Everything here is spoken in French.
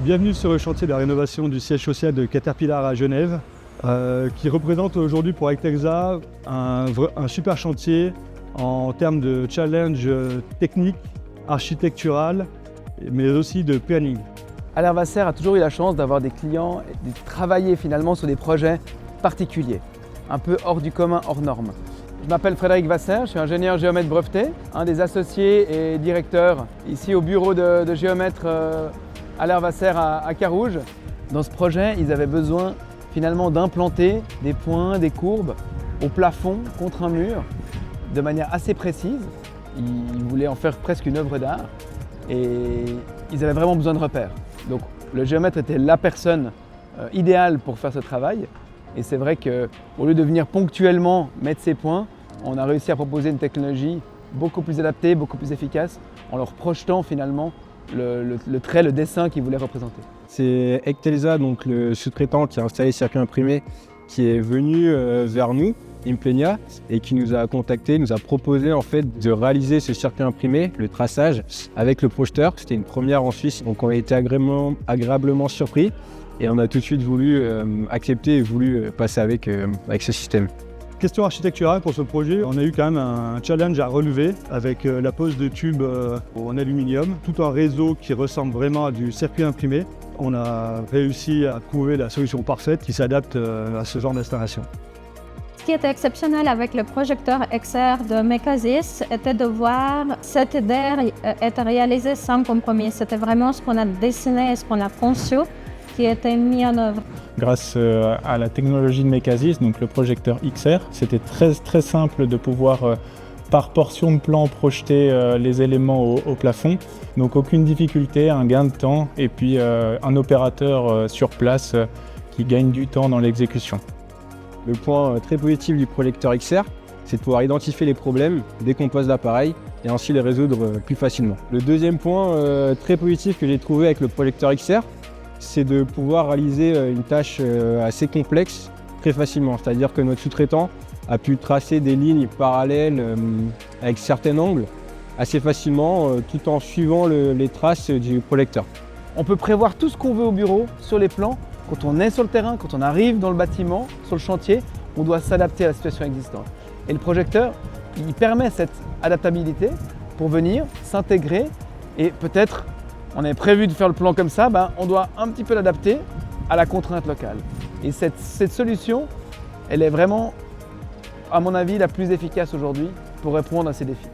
Bienvenue sur le chantier de la rénovation du siège social de Caterpillar à Genève, qui représente aujourd'hui pour Ectexa un super chantier en termes de challenge technique, architectural, mais aussi de planning. Alain Vasser a toujours eu la chance d'avoir des clients et de travailler finalement sur des projets particuliers, un peu hors du commun, hors norme. Je m'appelle Frédéric Vasser, je suis ingénieur géomètre breveté, un des associés et directeur ici au bureau de géomètre Alain Vasser à Carouge. Dans ce projet, ils avaient besoin finalement d'implanter des points, des courbes au plafond contre un mur de manière assez précise. Ils voulaient en faire presque une œuvre d'art et ils avaient vraiment besoin de repères. Donc le géomètre était la personne idéale pour faire ce travail. Et c'est vrai qu'au lieu de venir ponctuellement mettre ces points, on a réussi à proposer une technologie beaucoup plus adaptée, beaucoup plus efficace, en leur projetant finalement le trait, le dessin qu'ils voulaient représenter. C'est Ectexa, donc le sous-traitant qui a installé le circuit imprimé, qui est venu vers nous, Implenia, et qui nous a contacté, nous a proposé en fait de réaliser ce circuit imprimé, le traçage, avec le projeteur. C'était une première en Suisse, donc on a été agréablement surpris et on a tout de suite voulu accepter et voulu passer avec ce système. Question architecturale pour ce projet, on a eu quand même un challenge à relever avec la pose de tubes en aluminium, tout un réseau qui ressemble vraiment à du circuit imprimé. On a réussi à trouver la solution parfaite qui s'adapte à ce genre d'installation. Ce qui était exceptionnel avec le projecteur XR de Mecasis était de voir cette idée être réalisée sans compromis. C'était vraiment ce qu'on a dessiné et ce qu'on a conçu qui était mis en œuvre. Grâce à la technologie de Mecasis, donc le projecteur XR, c'était très simple de pouvoir par portion de plan projeter les éléments au plafond. Donc aucune difficulté, un gain de temps et puis un opérateur sur place qui gagne du temps dans l'exécution. Le point très positif du projecteur XR, c'est de pouvoir identifier les problèmes dès qu'on pose l'appareil et ainsi les résoudre plus facilement. Le deuxième point très positif que j'ai trouvé avec le projecteur XR, c'est de pouvoir réaliser une tâche assez complexe très facilement. C'est-à-dire que notre sous-traitant a pu tracer des lignes parallèles avec certains angles assez facilement tout en suivant les traces du projecteur. On peut prévoir tout ce qu'on veut au bureau, sur les plans. Quand on est sur le terrain, quand on arrive dans le bâtiment, sur le chantier, on doit s'adapter à la situation existante. Et le projecteur, il permet cette adaptabilité pour venir s'intégrer et peut-être, on avait prévu de faire le plan comme ça, on doit un petit peu l'adapter à la contrainte locale. Et cette solution, elle est vraiment, à mon avis, la plus efficace aujourd'hui pour répondre à ces défis.